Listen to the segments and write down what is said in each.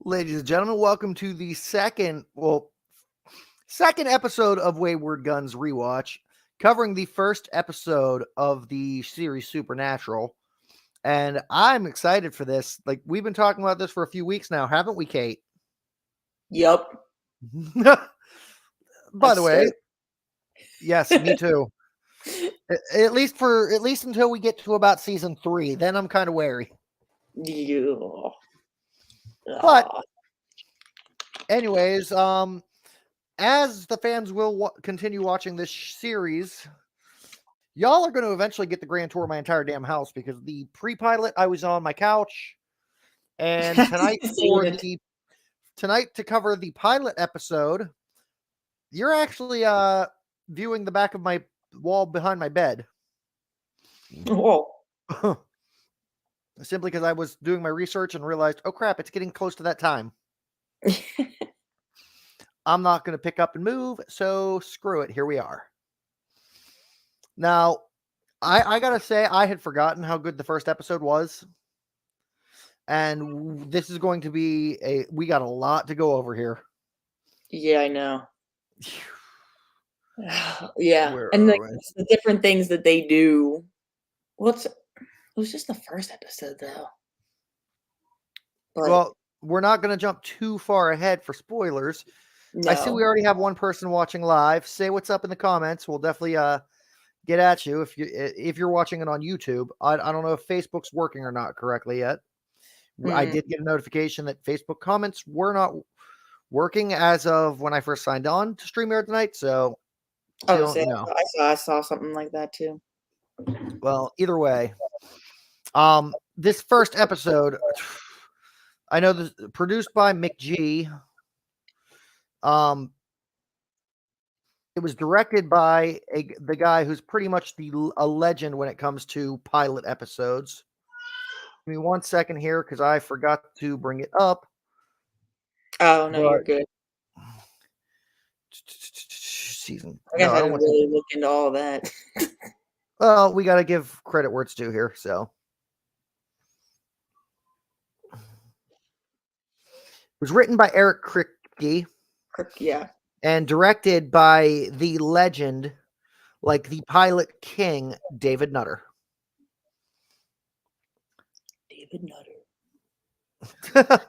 Ladies and gentlemen, welcome to the second episode of Wayward Guns Rewatch, covering the first episode of the series Supernatural. And I'm excited for this. Like, we've been talking about this for a few weeks now, haven't we, Kate? Yep. By the way, yes, me too. At least until we get to about season 3, then I'm kind of wary. Yeah. But anyways, as the fans will continue watching this series, y'all are going to eventually get the grand tour of my entire damn house, because the pre-pilot I was on my couch, and tonight to cover the pilot episode, you're actually viewing the back of my wall behind my bed. Whoa. Simply because I was doing my research and realized, oh crap, it's getting close to that time. I'm not going to pick up and move, so screw it. Here we are. Now, I gotta say, I had forgotten how good the first episode was. And this is going to be we got a lot to go over here. Yeah, I know. Yeah. And the different things that they do. It was just the first episode, though. But, well, we're not going to jump too far ahead for spoilers. No. I see we already have one person watching live. Say what's up in the comments. We'll definitely get at you if you're watching it on YouTube. I don't know if Facebook's working or not correctly yet. Mm-hmm. I did get a notification that Facebook comments were not working as of when I first signed on to StreamYard tonight. So, I saw something like that too. Well, either way, this first episode, I know this produced by McG. It was directed by the guy who's pretty much a legend when it comes to pilot episodes. Give me 1 second here, because I forgot to bring it up. Oh, no, you're good. Season. I guess I don't really look into all that. Well, we got to give credit where it's due here, so. It was written by Eric Kripke. Yeah. And directed by the legend, like the pilot king, David Nutter. David Nutter.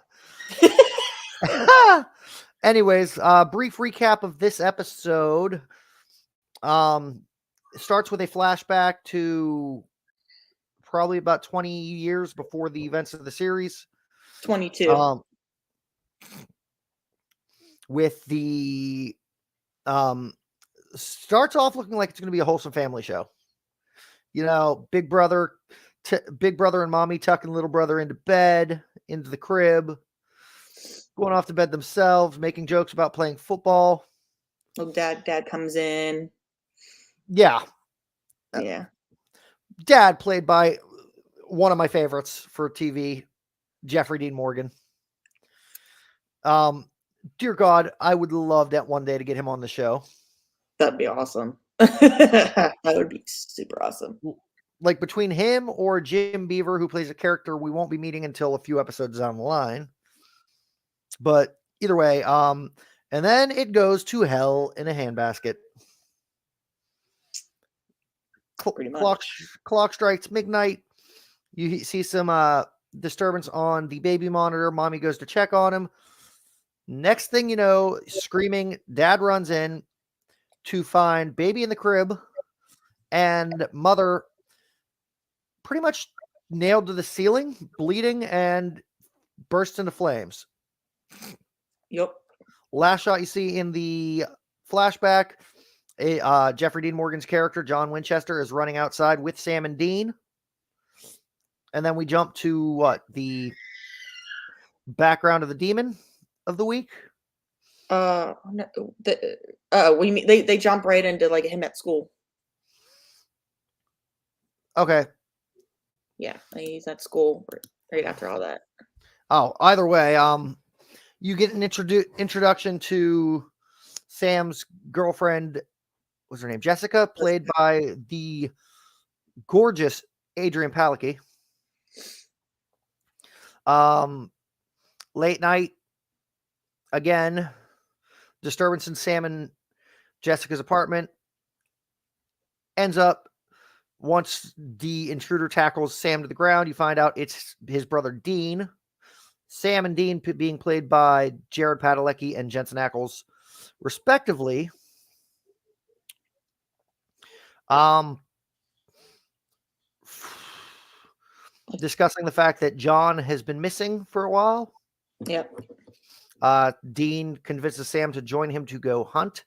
Anyways, brief recap of this episode. Starts with a flashback to probably about 20 years before the events of the series. 22. With the starts off looking like it's going to be a wholesome family show. You know, big brother and mommy tucking little brother into the crib, going off to bed themselves, making jokes about playing football. Well, dad comes in. Yeah. Dad, played by one of my favorites for TV, Geoffrey Dean Morgan. Dear God, I would love that one day to get him on the show. That'd be awesome. That would be super awesome. Like between him or Jim Beaver, who plays a character we won't be meeting until a few episodes down the line. But either way, and then it goes to hell in a handbasket. Clock strikes midnight. You see some disturbance on the baby monitor. Mommy goes to check on him. Next thing you know, screaming, dad runs in to find baby in the crib and mother pretty much nailed to the ceiling, bleeding, and burst into flames. Yep. Last shot you see in the flashback, Geoffrey Dean Morgan's character, John Winchester, is running outside with Sam and Dean. And then we jump to the background of the demon of the week. No, we mean they jump right into like him at school. Okay. Yeah, he's at school right after all that. Oh, either way, you get an introduction to Sam's girlfriend. What's her name? Jessica, played by the gorgeous Adrian Palicki. Late night, again, disturbance in Sam and Jessica's apartment. Ends up, once the intruder tackles Sam to the ground, you find out it's his brother Dean. Sam and Dean being played by Jared Padalecki and Jensen Ackles, respectively. Discussing the fact that John has been missing for a while. Yep. Dean convinces Sam to join him to go hunt,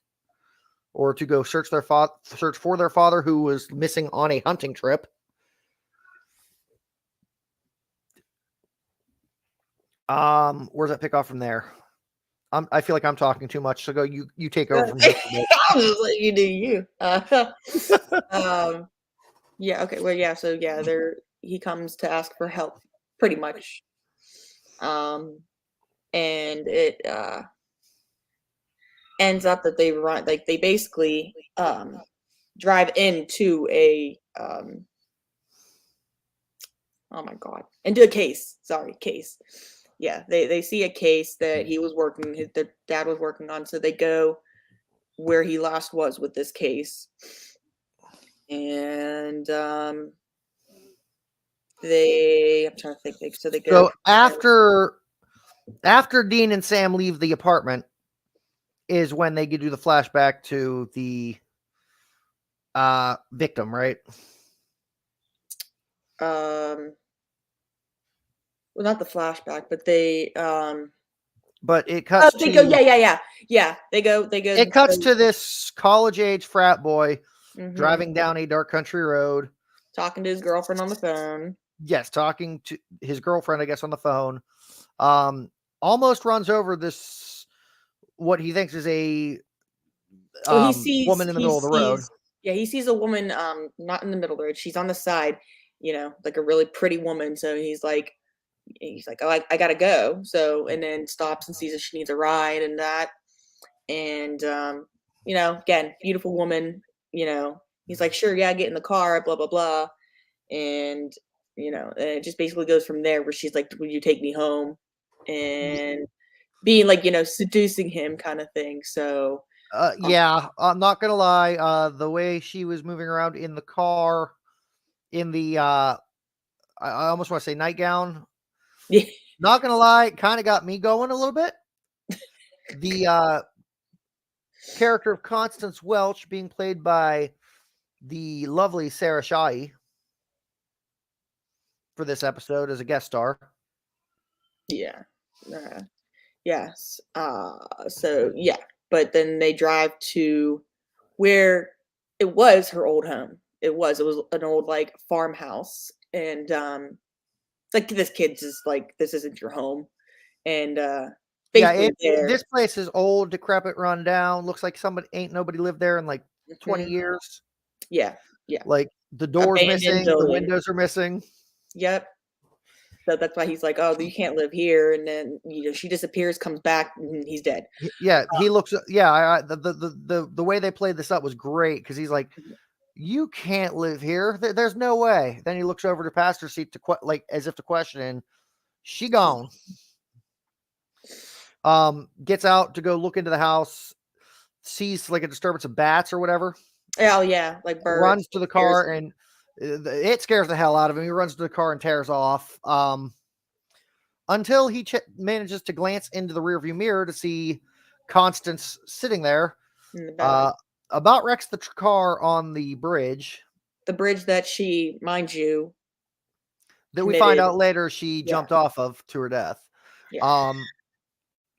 or to go search for their father, who was missing on a hunting trip. Where's that pick off from there? I feel like I'm talking too much, so go. You take over from here. I'll just let you do you. Yeah. Okay. Well, yeah. So yeah, he comes to ask for help, pretty much. And it ends up that they run, like they basically drive into a oh my god, into a case. Sorry, case. Yeah, they see a case that he was their dad was working on, so they go where he last was with this case. And I'm trying to think. So they go. So after Dean and Sam leave the apartment is when they do the flashback to the victim, right? Well, not the flashback, but they but it cuts they go, yeah. They go. It cuts to this college-age frat boy driving down a dark country road, talking to his girlfriend on the phone. Yes, talking to his girlfriend, I guess, on the phone. Almost runs over this, what he thinks is a woman in the middle of the road. Yeah, he sees a woman not in the middle of the road. She's on the side, like a really pretty woman. So he's like, oh, I gotta go. So, and then stops and sees that she needs a ride and that. And, again, beautiful woman, he's like, sure, yeah, get in the car, blah, blah, blah. And, it just basically goes from there where she's like, will you take me home? And being like, seducing him kind of thing. So, yeah, I'm not going to lie. The way she was moving around in the car in the, I almost want to say nightgown. Yeah. Not going to lie, kind of got me going a little bit. The character of Constance Welch being played by the lovely Sarah Shahi for this episode as a guest star. Yeah. Yes. So yeah, but then they drive to where it was her old home. It was an old like farmhouse, and like this kid's just like, this isn't your home. And this place is old, decrepit, run down. Looks like nobody lived there in like 20 years. Yeah. Like the door's missing, the windows are missing. Yep. So that's why he's like, oh, you can't live here. And then she disappears, comes back, and he's dead. Yeah, he looks. Yeah, the way they played this up was great, because he's like, you can't live here. There's no way. Then he looks over to passenger seat to as if to question, and she gone. Gets out to go look into the house, sees like a disturbance of bats or whatever. Oh yeah, like birds. Runs to the car, and it scares the hell out of him. He runs to the car and tears off. Until he manages to glance into the rearview mirror to see Constance sitting there. About wrecks the car on the bridge. The bridge that she, mind you, that we find out later she jumped off of to her death. Yeah.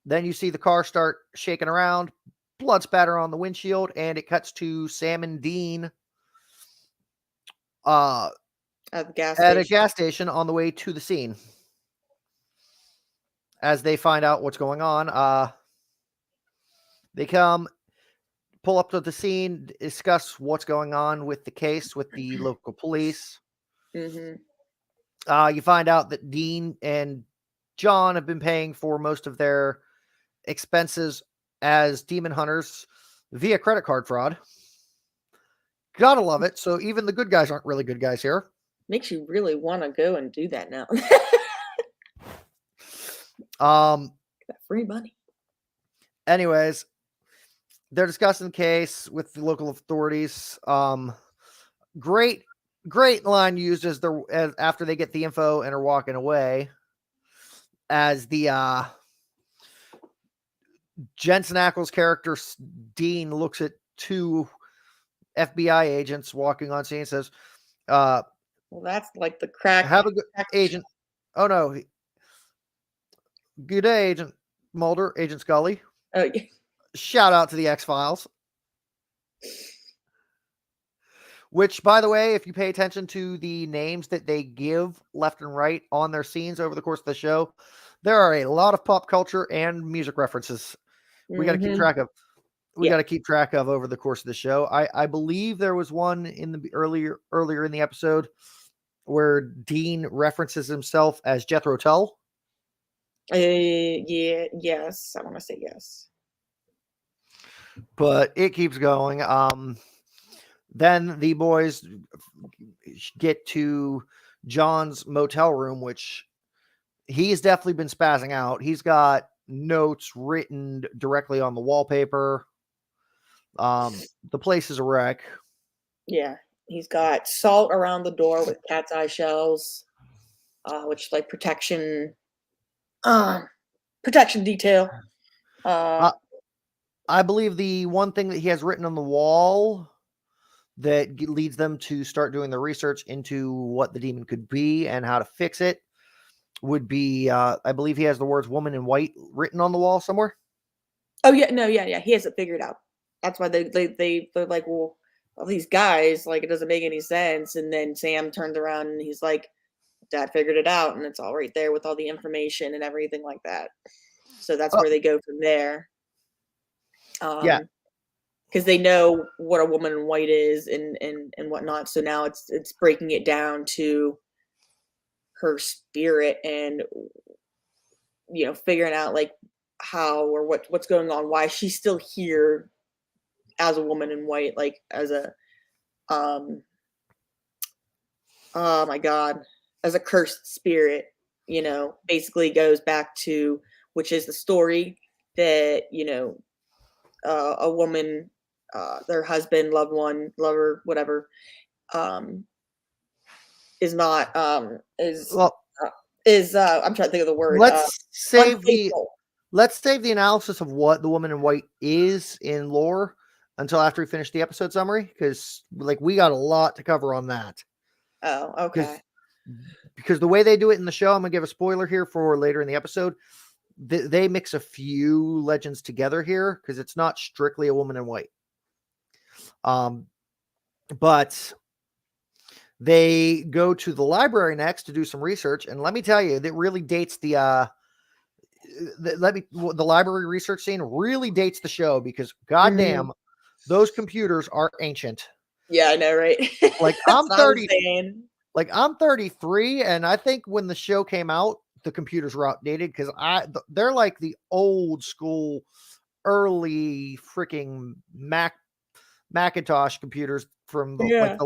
Then you see the car start shaking around, blood spatter on the windshield, and it cuts to Sam and Dean at a gas station on the way to the scene. As they find out what's going on, they pull up to the scene, discuss what's going on with the case with the local police. You find out that Dean and John have been paying for most of their expenses as demon hunters via credit card fraud. Gotta love it. So even the good guys aren't really good guys here. Makes you really want to go and do that now. That free money. Anyways, they're discussing the case with the local authorities. Great line used as after they get the info and are walking away, as the Jensen Ackles character Dean looks at two FBI agents walking on scene and says, well, that's like the crack. Have a good agent. Oh no. Good day, Agent Mulder, Agent Scully. Oh yeah. Shout out to the X-Files. Which, by the way, if you pay attention to the names that they give left and right on their scenes over the course of the show, there are a lot of pop culture and music references we got to keep track of. Got to keep track of over the course of the show. I believe there was one in the earlier in the episode where Dean references himself as Jethro Tull. Yes, I want to say yes. But it keeps going. Then the boys get to John's motel room, which he's definitely been spazzing out. He's got notes written directly on the wallpaper. The place is a wreck. Yeah, he's got salt around the door with cat's eye shells, which like protection detail. I believe the one thing that he has written on the wall that leads them to start doing the research into what the demon could be and how to fix it would be, I believe he has the words "woman in white" written on the wall somewhere. Oh yeah, no, yeah, he has it figured out. That's why they're like, well, all these guys, like, it doesn't make any sense. And then Sam turns around and he's like, Dad figured it out, and it's all right there with all the information and everything like that. So that's where they go from there. Yeah, because they know what a woman in white is and whatnot. So now it's breaking it down to her spirit and, you know, figuring out like how or what's going on, why she's still here as a woman in white, like as a oh my god, as a cursed spirit, you know, basically goes back to, which is the story that, you know, a woman, their husband, loved one, lover, whatever, is not is I'm trying to think of the word. Let's save unfaithful. the analysis of what the woman in white is in lore until after we finish the episode summary, because like we got a lot to cover on that. Oh, okay. Because the way they do it in the show, I'm gonna give a spoiler here for later in the episode. They mix a few legends together here because it's not strictly a woman in white. But they go to the library next to do some research, and let me tell you, that really dates the library research scene really dates the show, because goddamn, those computers are ancient. Yeah, I know, right? Like I'm 30. Like I'm 33, and I think when the show came out, the computers were outdated because they're like the old school, early freaking Macintosh computers from the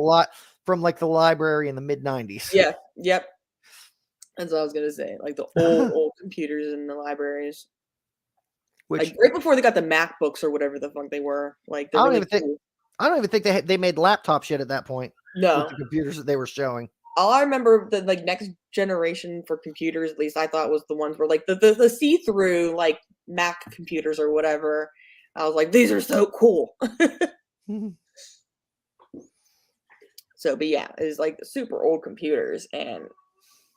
library in the mid 90s. Yeah, yep. That's what I was gonna say. Like the old computers in the libraries. Which, like right before they got the MacBooks or whatever the fuck they were. Like I don't even think they made laptop shit at that point. No, with the computers that they were showing. All I remember, the like next generation for computers, at least I thought, was the ones where like the see-through like Mac computers or whatever. I was like, these are so cool. So, but yeah, it's like super old computers, and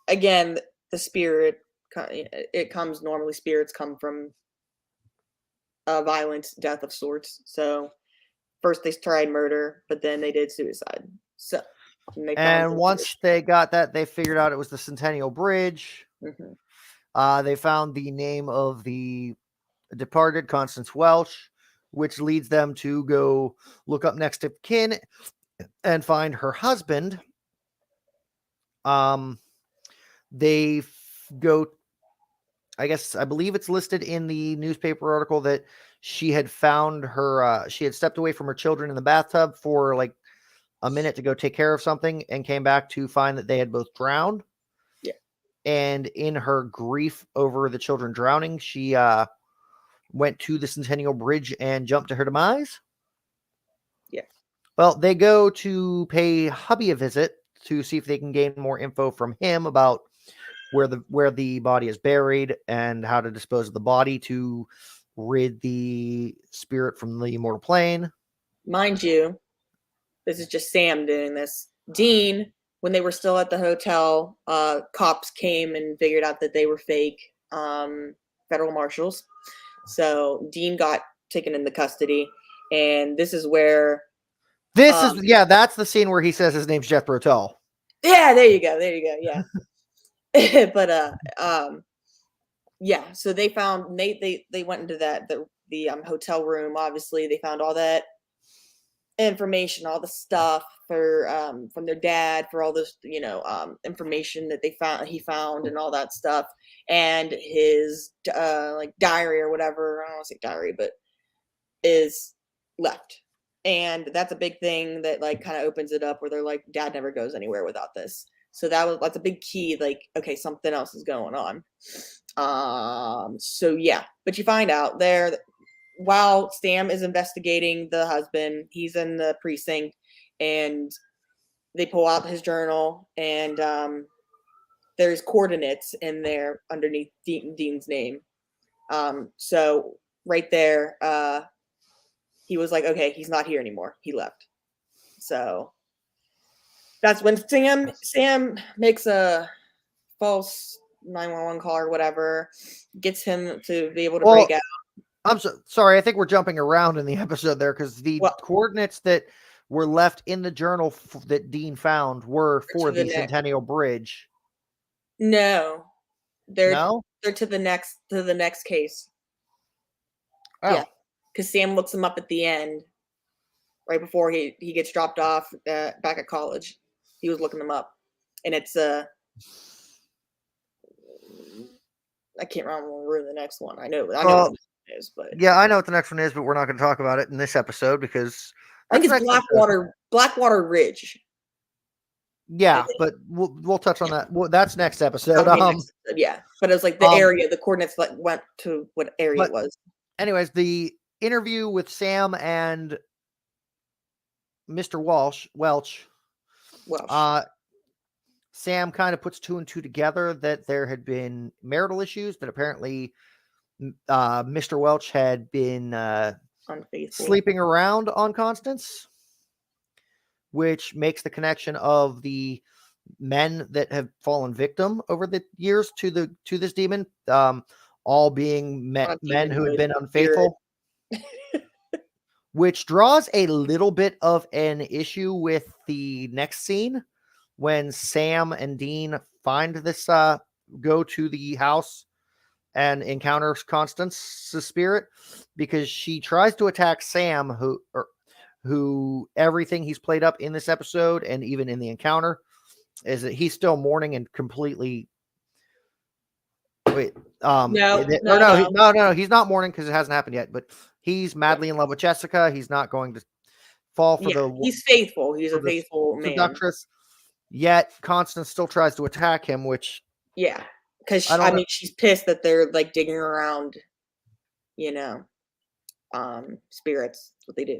again, the spirit, it comes normally. Spirits come from a violent death of sorts. So first they tried murder, but then they did suicide. So. And once they got that, they figured out it was the Centennial Bridge. They found the name of the departed, Constance Welch, which leads them to go look up next of kin and find her husband. They go, I believe it's listed in the newspaper article that she had found her, she had stepped away from her children in the bathtub for like a minute to go take care of something and came back to find that they had both drowned. Yeah. And in her grief over the children drowning, she went to the Centennial Bridge and jumped to her demise. Yeah. Well, they go to pay hubby a visit to see if they can gain more info from him about where the body is buried and how to dispose of the body to rid the spirit from the immortal plane. Mind you, this is just Sam doing this. Dean, when they were still at the hotel, cops came and figured out that they were fake federal marshals. So Dean got taken into custody, and this is where that's the scene where he says his name's Jethro Tull. Yeah, there you go, yeah. But yeah, so they found they went into the hotel room. Obviously, they found all that information, all the stuff for from their dad, for all this information that he found and all that stuff, and his like diary or whatever. I don't want to say diary, but is left. And that's a big thing that like kind of opens it up where they're like, dad never goes anywhere without this. So that's a big key. Like, okay, something else is going on. So yeah, but you find out there while Sam is investigating the husband, he's in the precinct, and they pull out his journal, and there's coordinates in there underneath Dean's name. So right there, he was like, okay, he's not here anymore. He left. So that's when Sam makes a false 911 call or whatever, gets him to be able to break out. I'm sorry. I think we're jumping around in the episode there because the coordinates that were left in the journal that Dean found were for the Centennial Bridge. No, they're to the next case. Oh. Yeah, because Sam looks him up at the end, right before he gets dropped off back at college. He was looking them up, and it's I can't remember the next one. I know what the next one is, but yeah, I know what the next one is, but we're not going to talk about it in this episode because I think it's Blackwater Ridge. Yeah, but we'll touch on that. Well, that's next episode. Yeah, but it was like the area, the coordinates that went to what area it was. Anyways, the interview with Sam and Mr. Welch. Sam kind of puts two and two together that there had been marital issues, that apparently Mr. Welch had been sleeping around on Constance, which makes the connection of the men that have fallen victim over the years to this demon, all being men who had been unfaithful, which draws a little bit of an issue with the next scene when Sam and Dean find this, go to the house and encounter Constance's spirit, because she tries to attack Sam, who everything he's played up in this episode and even in the encounter is that he's still mourning and completely. No, he's not mourning because it hasn't happened yet. But he's madly in love with Jessica. He's not going to fall for He's faithful. He's a faithful man. Seductress. Yet Constance still tries to attack him, which because I mean she's pissed that they're like digging around, spirits. That's what they do.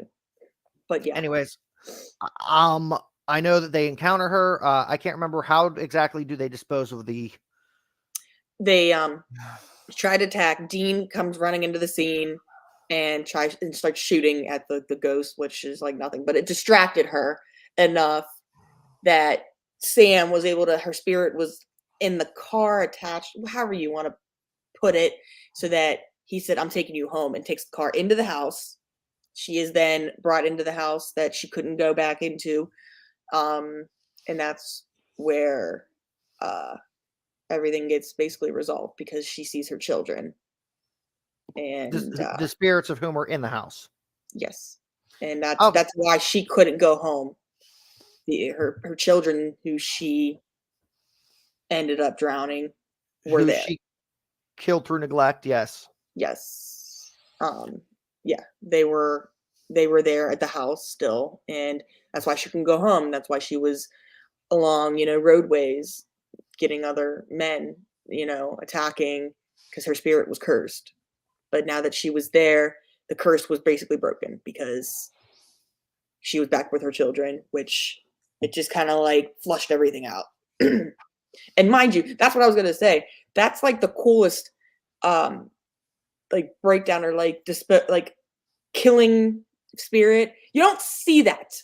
But yeah. Anyways, I know that they encounter her. I can't remember how exactly do they dispose of the. They try to attack. Dean comes running into the scene and starts shooting at the ghost, which is like nothing, but it distracted her enough that Sam was able to. Her spirit was in the car attached, however you want to put it, so that he said, "I'm taking you home," and takes the car into the house. She is then brought into the house that she couldn't go back into. And that's where everything gets basically resolved, because she sees her children. And the spirits of whom are in the house. Yes. And that's why she couldn't go home. Her children, who she ended up drowning, were there. She killed through neglect, yes. Yes. Yeah, they were there at the house still, and that's why she couldn't go home. That's why she was along, roadways, getting other men, attacking, because her spirit was cursed. But now that she was there, the curse was basically broken because she was back with her children, which it just kind of like flushed everything out. And mind you, that's what I was gonna say. That's like the coolest, like breakdown or like like killing spirit. You don't see that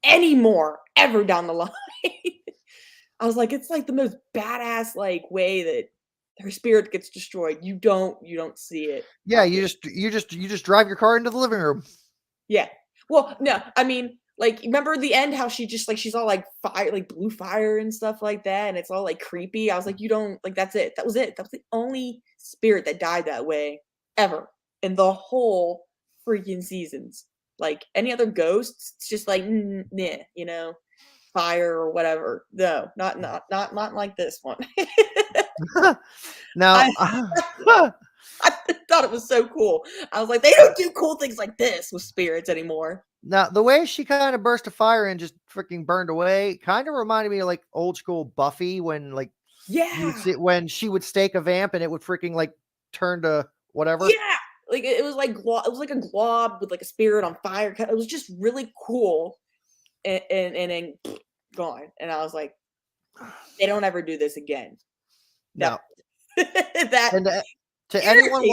anymore ever down the line. I was like, it's like the most badass like way that her spirit gets destroyed. You don't see it. Yeah, you just drive your car into the living room. Yeah. Well, no, I mean, like, remember the end? How she just like she's all like fire, like blue fire and stuff like that, and it's all like creepy. I was like, you don't like that's it. That was it. That was the only spirit that died that way ever in the whole freaking seasons. Like any other ghosts, it's just like nah, you know, fire or whatever. No, not like this one. Now, I thought it was so cool. I was like, they don't do cool things like this with spirits anymore. now the way she kind of burst a fire and just freaking burned away kind of reminded me of like old school Buffy when like you would see when she would stake a vamp and it would freaking like turn to whatever. Yeah, like it was like it was like a glob with like a spirit on fire. It was just really cool, and then gone. And I was like, they don't ever do this again. No. That and to anyone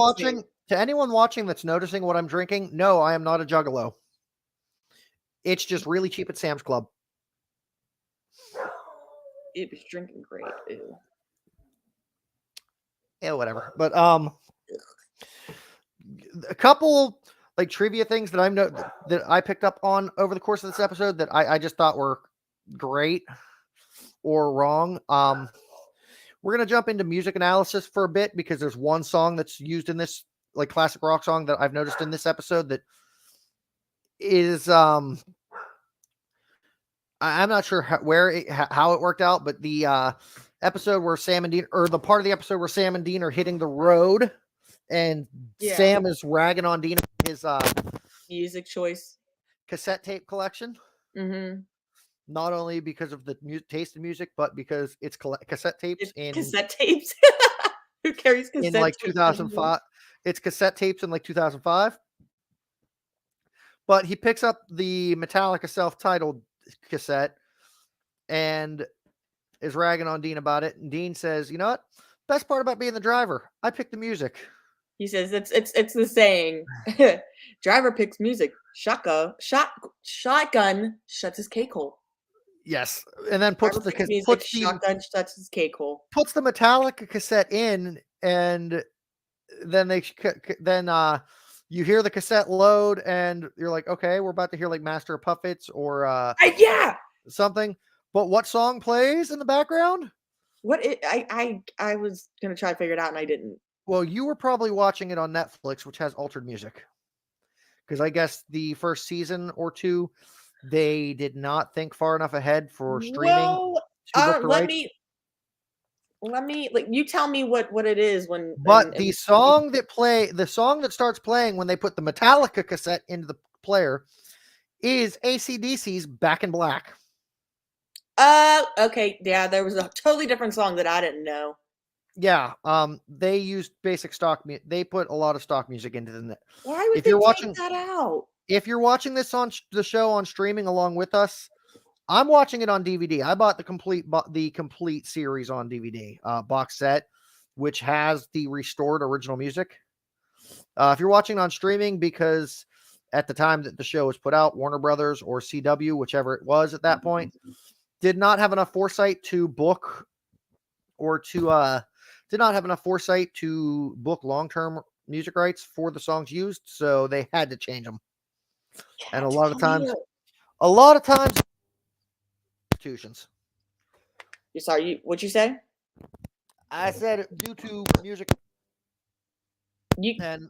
watching that's noticing what I'm drinking, no, I am not a juggalo. It's just really cheap at Sam's Club. It was drinking great. Ew. Yeah, whatever. But a couple like trivia things that that I picked up on over the course of this episode that I just thought were great or wrong. We're gonna jump into music analysis for a bit because there's one song that's used in this like classic rock song that I've noticed in this episode that is I'm not sure how it worked out, but the episode where Sam and Dean, or the part of the episode where Sam and Dean are hitting the road, and Sam is ragging on Dean his music choice cassette tape collection. Mm-hmm. Not only because of the taste in music, but because it's cassette tapes cassette tapes. Who carries cassette in like 2005? It's cassette tapes in like 2005. But he picks up the Metallica self-titled cassette and is ragging on Dean about it. And Dean says, "You know what? Best part about being the driver, I pick the music." He says it's the saying. Driver picks music. Shotgun shuts his cake hole. Yes, and then shotgun shuts his cake hole. Puts the Metallica cassette in, and then you hear the cassette load, and you're like, okay, we're about to hear like Master of Puppets or something. But what song plays in the background? I was gonna try to figure it out, and I didn't. Well, you were probably watching it on Netflix, which has altered music, because I guess the first season or two, they did not think far enough ahead for streaming. Well, let me like you tell me what it is when. But the song that starts playing when they put the Metallica cassette into the player is AC/DC's "Back in Black." Okay, yeah, there was a totally different song that I didn't know. Yeah, they used basic stock. They put a lot of stock music into the net. Why would they take that out? If you're watching this on the show on streaming along with us, I'm watching it on DVD. I bought the complete series on DVD box set, which has the restored original music. If you're watching on streaming, because at the time that the show was put out, Warner Brothers or CW, whichever it was at that point, did not have enough foresight to book long-term music rights for the songs used, so they had to change them. And a lot of times institutions. You sorry, what'd you say? I said due to music and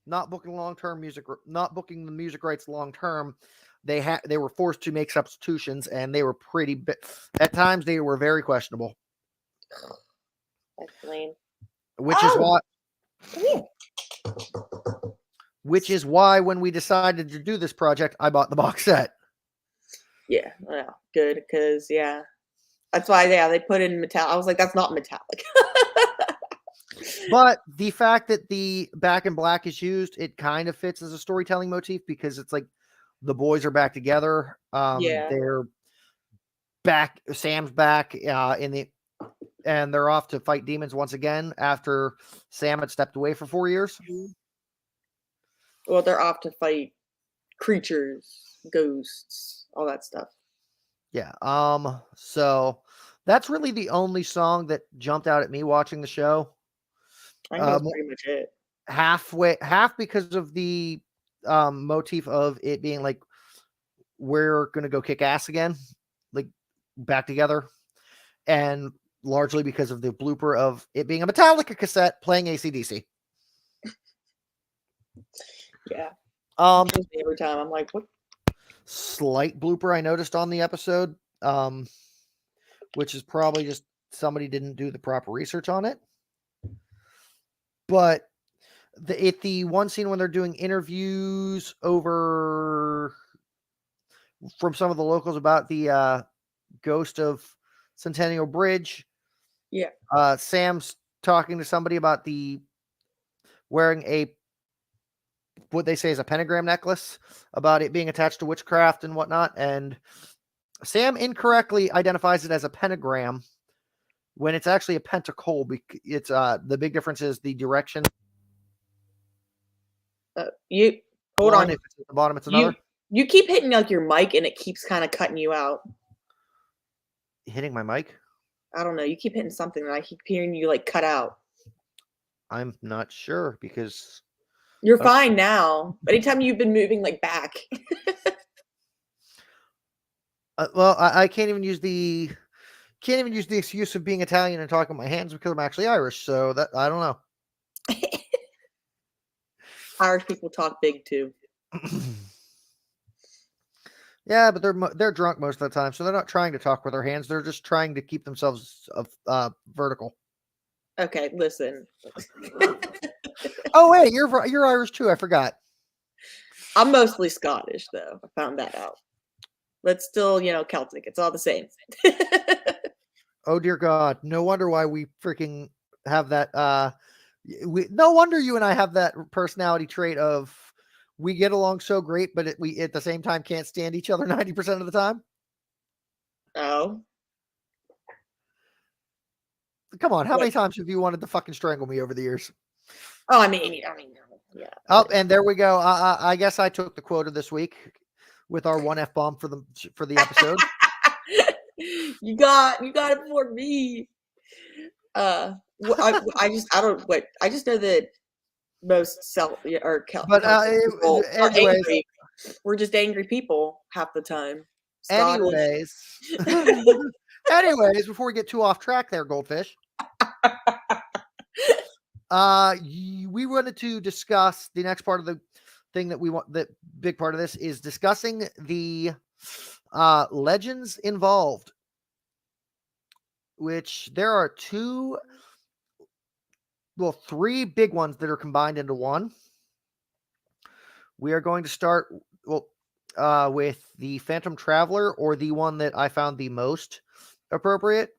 not booking the music rights long term, they were forced to make substitutions, and they were at times they were very questionable. That's lame. Which is why when we decided to do this project, I bought the box set. Yeah, well, good, because that's why they put in metallic. I was like, that's not metallic. But the fact that the Back in Black is used, it kind of fits as a storytelling motif because it's like the boys are back together. They're back. Sam's back and they're off to fight demons once again after Sam had stepped away for 4 years. Well, they're off to fight creatures, ghosts, all that stuff. Yeah. So that's really the only song that jumped out at me watching the show. I think that's pretty much it. Half because of the motif of it being like we're gonna go kick ass again, like back together, and largely because of the blooper of it being a Metallica cassette playing AC/DC. Yeah. Every time I'm like, what? Slight blooper I noticed on the episode, which is probably just somebody didn't do the proper research on it. But the one scene when they're doing interviews over from some of the locals about the ghost of Centennial Bridge. Yeah. Sam's talking to somebody about wearing what they say is a pentagram necklace, about it being attached to witchcraft and whatnot. And Sam incorrectly identifies it as a pentagram when it's actually a pentacle. It's the big difference is the direction. You hold on. If it's at the bottom, it's another. You keep hitting like your mic and it keeps kind of cutting you out. Hitting my mic? I don't know. You keep hitting something and I keep hearing you like cut out. I'm not sure because you're fine now. Anytime you've been moving like back. Well, I can't even use the excuse of being Italian and talking with my hands because I'm actually Irish. So that I don't know. Irish people talk big too. Yeah, but they're drunk most of the time, so they're not trying to talk with their hands. They're just trying to keep themselves vertical. Okay, listen. Oh wait, you're Irish too. I forgot. I'm mostly Scottish though. I found that out. But still, Celtic. It's all the same. Oh dear God! No wonder why we freaking have that. No wonder you and I have that personality trait of we get along so great, but we at the same time can't stand each other 90% of the time. Oh. Come on, how many times have you wanted to fucking strangle me over the years? Oh, I mean, yeah. Oh, and there we go. I guess I took the quota this week with our one F-bomb for the episode. You got it for me. I just know that most angry. We're just angry people half the time. Anyways, before we get too off track there, Goldfish. We wanted to discuss the next part of the thing that we want. The big part of this is discussing the legends involved, which there are three big ones that are combined into one. We are going to start with the Phantom Traveler, or the one that I found the most appropriate,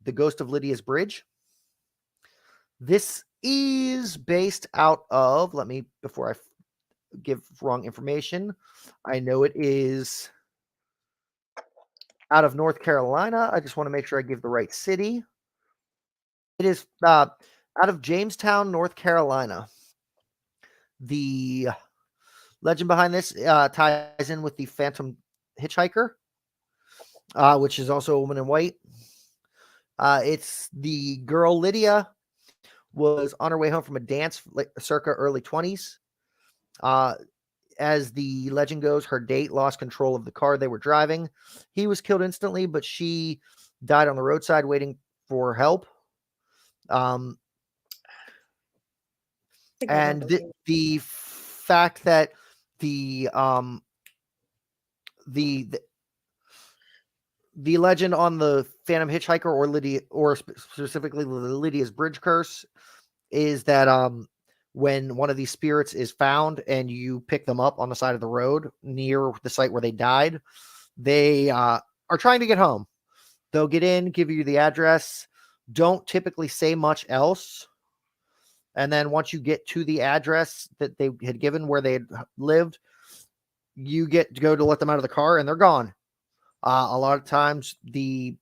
the Ghost of Lydia's Bridge. This is based out of, before I give wrong information, I know it is out of North Carolina. I just want to make sure I give the right city. It is out of Jamestown, North Carolina. The legend behind this ties in with the Phantom Hitchhiker, which is also a woman in white. It's the girl Lydia was on her way home from a dance circa early 20s. As the legend goes, her date lost control of the car they were driving. He was killed instantly, but she died on the roadside waiting for help. And the fact that the legend on the Phantom Hitchhiker, or Lydia, or specifically Lydia's Bridge curse, is that when one of these spirits is found and you pick them up on the side of the road near the site where they died, they are trying to get home. They'll get in, give you the address, don't typically say much else, And then once you get to the address that they had given where they had lived, you get to go to let them out of the car, and they're gone. A lot of times, the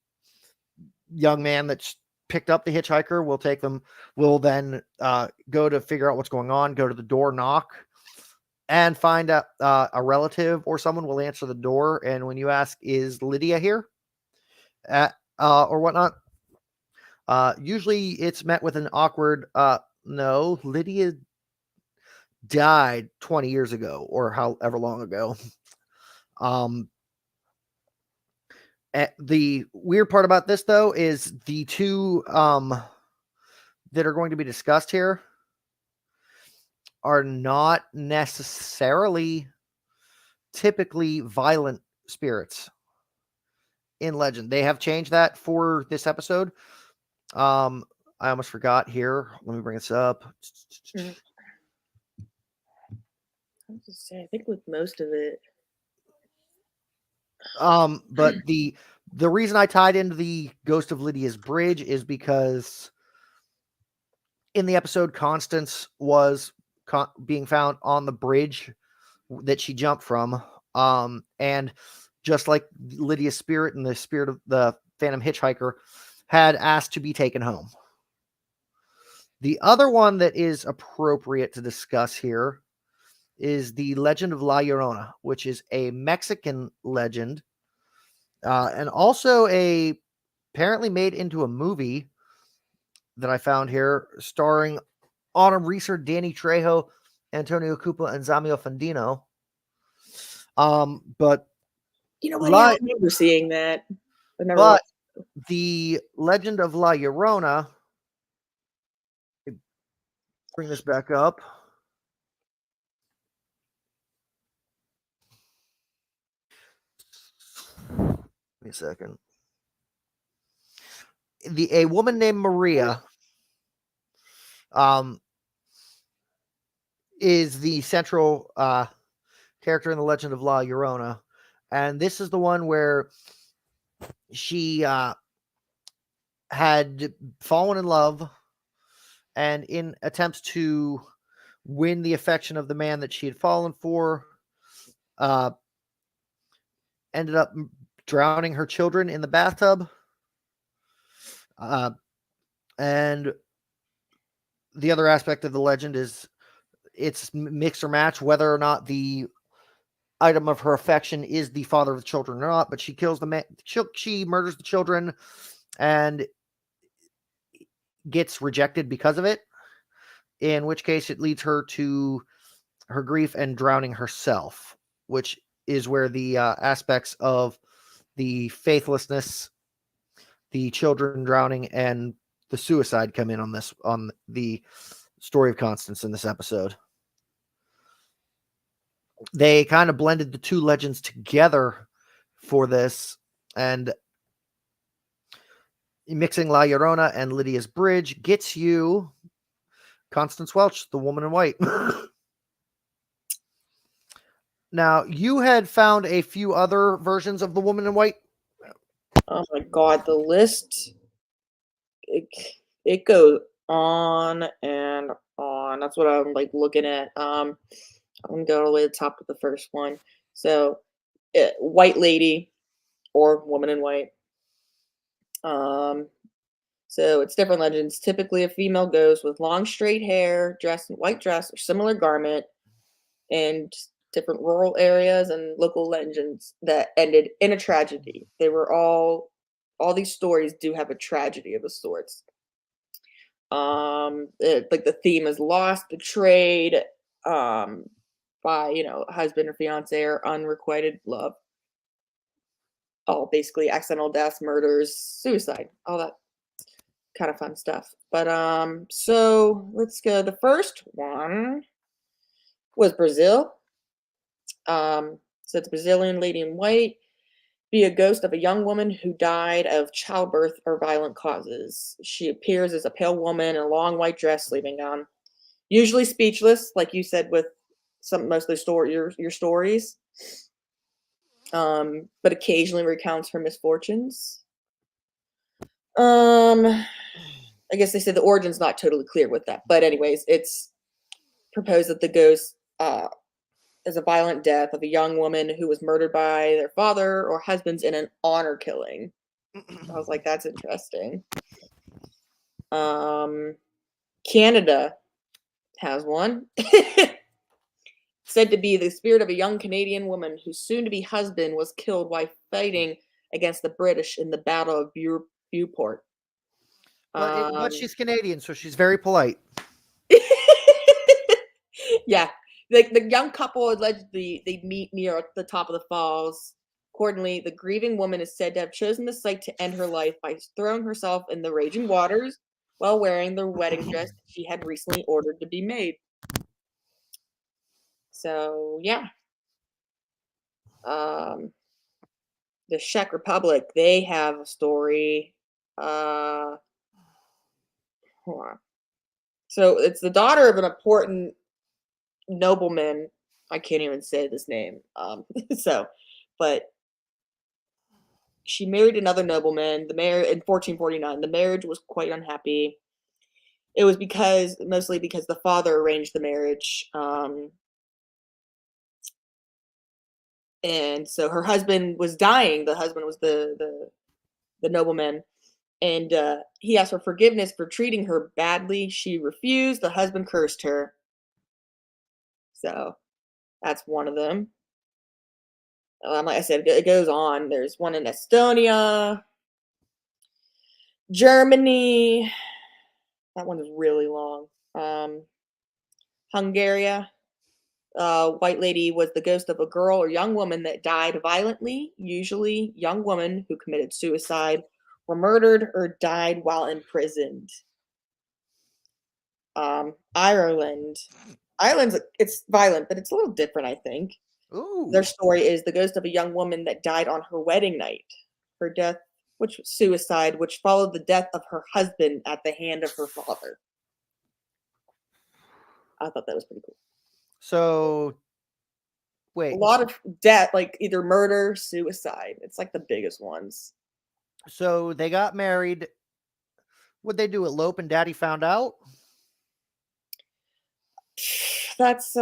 young man that's picked up the hitchhiker will then go to figure out what's going on, go to the door, knock, and find out a relative or someone will answer the door. And when you ask, is Lydia here? Or whatnot, usually it's met with an awkward, no, Lydia died 20 years ago or however long ago. The weird part about this, though, is the two that are going to be discussed here are not necessarily typically violent spirits in legend. They have changed that for this episode. I almost forgot here. Let me bring this up. I was just say, I think with most of it. But the reason I tied into the Ghost of Lydia's Bridge is because in the episode, Constance was being found on the bridge that she jumped from. And just like Lydia's spirit and the spirit of the Phantom Hitchhiker had asked to be taken home. The other one that is appropriate to discuss here is the Legend of La Llorona, which is a Mexican legend, and also apparently made into a movie that I found here, starring Autumn Reeser, Danny Trejo, Antonio Cupa, and Zamio Fandino. But you know what? I remember seeing that. But the Legend of La Llorona, bring this back up. Give me a second. A woman named Maria is the central character in the Legend of La Llorona. And this is the one where she had fallen in love, and in attempts to win the affection of the man that she had fallen for, ended up drowning her children in the bathtub. And the other aspect of the legend is it's mix or match whether or not the item of her affection is the father of the children or not, but she kills the man, she murders the children and gets rejected because of it, in which case it leads her to her grief and drowning herself, which is where the aspects of the faithlessness, the children drowning, and the suicide come in on the story of Constance in this episode. They kind of blended the two legends together for this, and mixing La Llorona and Lydia's Bridge gets you Constance Welch, the woman in white. Now, you had found a few other versions of the woman in white. Oh my God, the list, it goes on and on. That's what I'm like looking at. I'm gonna go all the way to the top of the first one. So, white lady or woman in white. So it's different legends. Typically, a female ghost with long straight hair, dressed in white dress or similar garment, and different rural areas and local legends that ended in a tragedy. They were all these stories do have a tragedy of the sorts. Like the theme is lost, betrayed, by husband or fiance or unrequited love. All basically accidental deaths, murders, suicide, all that kind of fun stuff. But so let's go. The first one was Brazil. So it's a Brazilian lady in white, be a ghost of a young woman who died of childbirth or violent causes. She appears as a pale woman in a long white dress, sleeping gown, usually speechless, like you said with most of the your stories. But occasionally recounts her misfortunes. I guess they said the origin's not totally clear with that. But anyways, it's proposed that the ghost is a violent death of a young woman who was murdered by their father or husbands in an honor killing. I was like, that's interesting. Canada has one. Said to be the spirit of a young Canadian woman whose soon-to-be husband was killed while fighting against the British in the Battle of Beauport. But she's Canadian, so she's very polite. Yeah. The young couple allegedly they meet near the top of the falls. Accordingly, the grieving woman is said to have chosen the site to end her life by throwing herself in the raging waters while wearing the wedding dress she had recently ordered to be made. So yeah. The Czech Republic, they have a story. Hold on. So it's the daughter of an important nobleman. I can't even say this name. But she married another nobleman. In 1449. The marriage was quite unhappy. It was mostly because the father arranged the marriage. And so her husband was dying. The husband was the nobleman. And he asked for forgiveness for treating her badly. She refused. The husband cursed her. So that's one of them. Like I said, it goes on. There's one in Estonia, Germany. That one is really long. Hungary. White lady was the ghost of a girl or young woman that died violently. Usually, young women who committed suicide, were murdered, or died while imprisoned. Ireland. Ireland's it's violent, but it's a little different, I think. Ooh. Their story is the ghost of a young woman that died on her wedding night. Her death, which was suicide, which followed the death of her husband at the hand of her father. I thought that was pretty cool. So, wait. A lot of death, like either murder, suicide. It's like the biggest ones. So they got married. What'd they do? Elope and Daddy found out? That's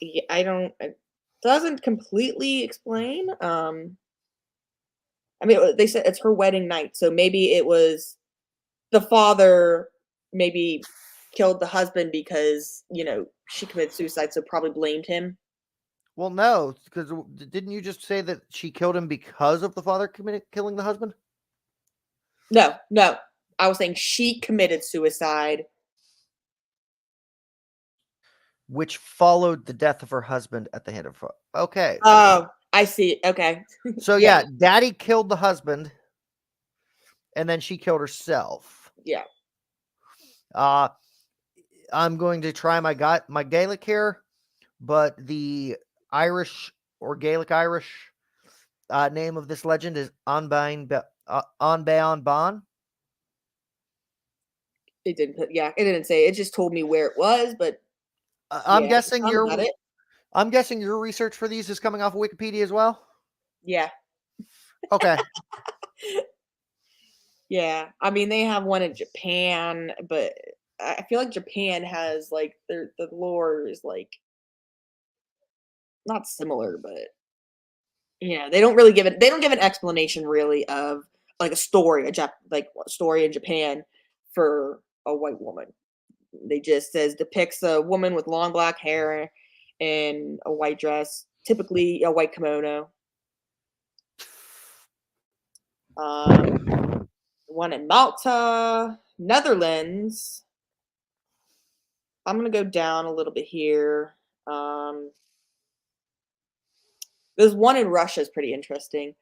it doesn't completely explain. I mean, they said it's her wedding night, so maybe it was the father maybe killed the husband because, she committed suicide, so probably blamed him. Well, no, because didn't you just say that she killed him because of the father killing the husband? No. I was saying she committed suicide. Which followed the death of her husband at the hand of her. Okay. Oh, I see. Okay. So yeah, Daddy killed the husband, and then she killed herself. Yeah. I'm going to try my Gaelic here, but the Irish or Gaelic Irish name of this legend is Anbain Ban. It didn't say. It just told me where it was, but I'm guessing your research for these is coming off of Wikipedia as well. Yeah. Okay. Yeah. I mean, they have one in Japan, but I feel like Japan has like the lore is like not similar, but they don't really give it. They don't give an explanation really of like a story, a story in Japan for a white woman. They just says depicts a woman with long black hair and a white dress, typically a white kimono. One in Malta, Netherlands. I'm gonna go down a little bit here. There's one in Russia is pretty interesting.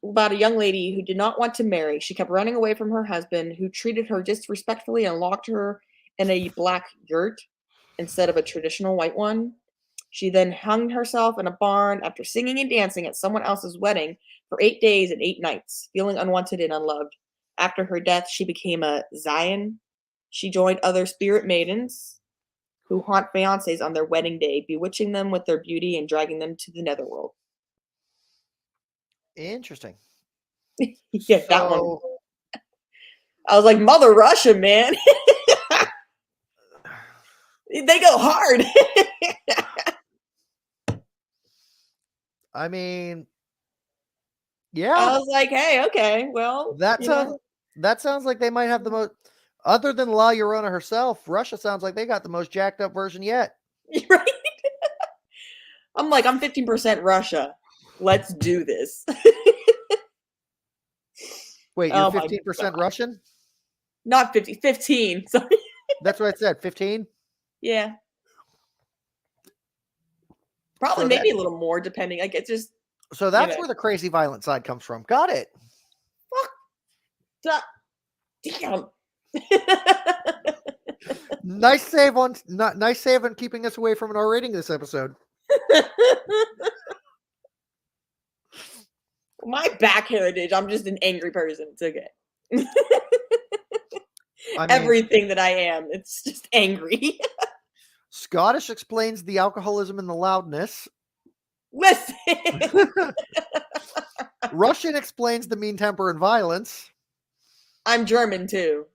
About a young lady who did not want to marry. She kept running away from her husband, who treated her disrespectfully and locked her in a black yurt instead of a traditional white one. She then hung herself in a barn after singing and dancing at someone else's wedding for 8 days and 8 nights, feeling unwanted and unloved. After her death, she became a Zion. She joined other spirit maidens who haunt fiancés on their wedding day, bewitching them with their beauty and dragging them to the netherworld. Interesting. Yeah, that one. I was like, Mother Russia, man. They go hard. I mean, yeah. I was like, hey, okay, well, that sounds like they might have the most, other than La Llorona herself, Russia sounds like they got the most jacked up version yet. Right? I'm like, I'm 15% Russia. Let's do this. Wait, you're 15% Russian? Not 50, 15. Sorry. That's what I said, 15? Yeah. Probably maybe a little more depending. Like it's just. So that's where the crazy violent side comes from. Got it. Fuck. Damn. Nice save on keeping us away from an R rating this episode. My back heritage. I'm just an angry person. It's okay. Everything that I am, it's just angry. Scottish explains the alcoholism and the loudness. Listen. Russian explains the mean temper and violence. I'm German too.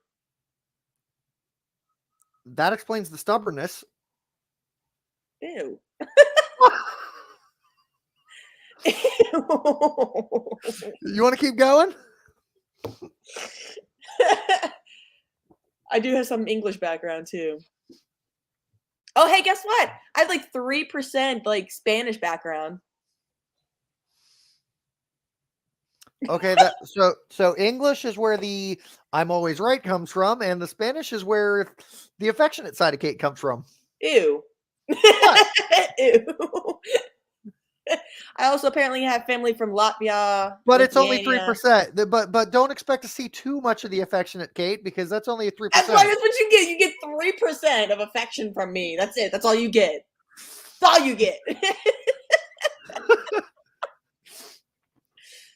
That explains the stubbornness. Ew. You want to keep going? I do have some English background too. Oh, hey, guess what? I have like 3% like Spanish background. Okay, so English is where the I'm always right comes from, and the Spanish is where the affectionate side of Kate comes from. Ew. Ew. I also apparently have family from Latvia. But it's only 3%. But don't expect to see too much of the affectionate Kate, because that's only a 3%. That's what you get. You get 3% of affection from me. That's it. That's all you get. That's all you get.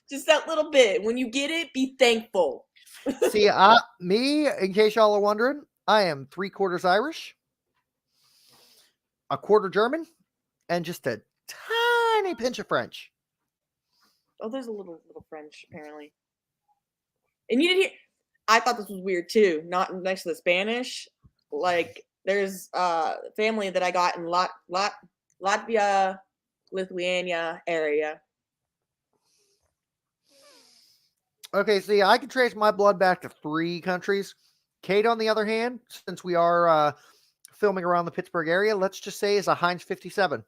Just that little bit. When you get it, be thankful. See, me, in case y'all are wondering, I am 3/4 Irish, a quarter German, and just a tiny pinch of French. Oh, there's a little French, apparently. And you didn't hear. I thought this was weird too. Not next to the Spanish. Like there's family that I got in Latvia, Lithuania area. Okay, see, I can trace my blood back to 3 countries. Kate, on the other hand, since we are filming around the Pittsburgh area, let's just say is a Heinz 57.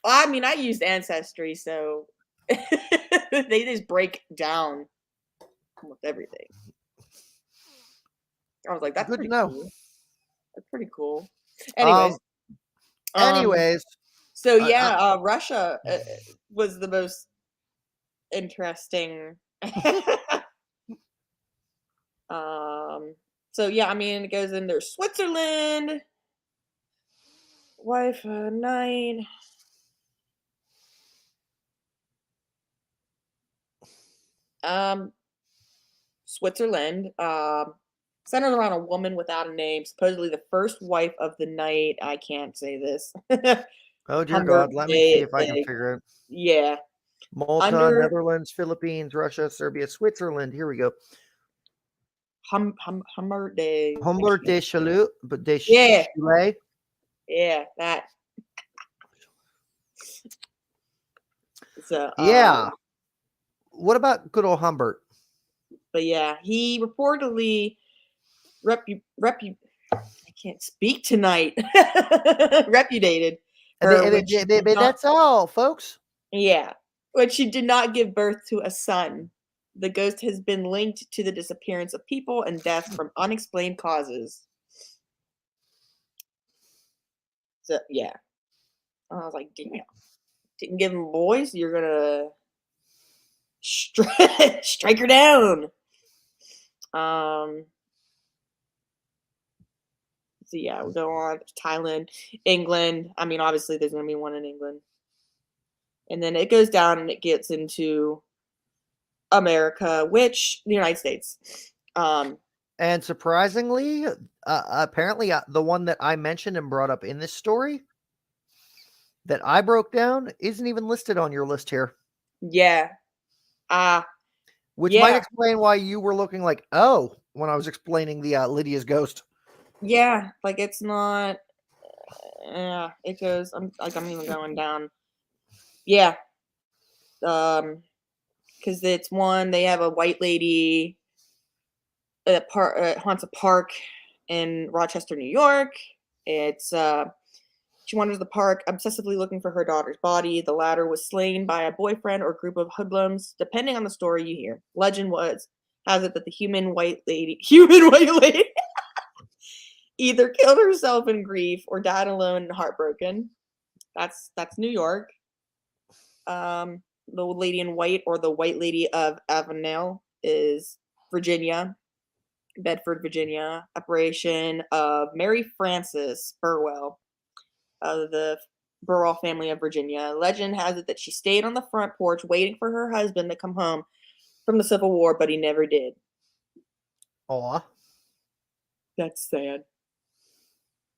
I mean, I used Ancestry, so they just break down with everything. I was like, that's good to know. Cool. That's pretty cool. Anyways. So yeah, Russia was the most interesting. So yeah, I mean, it goes in there. Switzerland, wife, 9. Switzerland, centered around a woman without a name, supposedly the first wife of the night. I can't say this. Oh dear God, let me see if I can figure it. Yeah. Malta, Netherlands, Philippines, Russia, Serbia, Switzerland. Here we go. Humbert de Chalut, but de yeah. Choulet. Yeah, that. So yeah. What about good old Humbert? But yeah, he reportedly I can't speak tonight. Repudiated her. That's all, folks. Yeah, but she did not give birth to a son. The ghost has been linked to the disappearance of people and deaths from unexplained causes. So yeah, I was like, damn, didn't give him boys. You're gonna strike her down. So yeah, we'll go on. Thailand, England. I mean, obviously there's gonna be one in England. And then it goes down and it gets into America, which the United States. And surprisingly, apparently the one that I mentioned and brought up in this story that I broke down isn't even listed on your list here. Yeah. Which might explain why you were looking like, oh, when I was explaining the Lydia's ghost. Yeah, like it's not. Yeah, it goes. I'm even going down. Yeah, because it's one. They have a white lady haunts a park in Rochester, New York. It's she wanders the park, obsessively looking for her daughter's body. The latter was slain by a boyfriend or group of hoodlums, depending on the story you hear. Legend has it that the human white lady either killed herself in grief or died alone and heartbroken. That's New York. The lady in white, or the White Lady of Avenel, is Virginia, Bedford, Virginia. Operation of Mary Frances Burwell of the Burwell family of Virginia. Legend has it that she stayed on the front porch waiting for her husband to come home from the Civil War, but he never did. Aw. That's sad.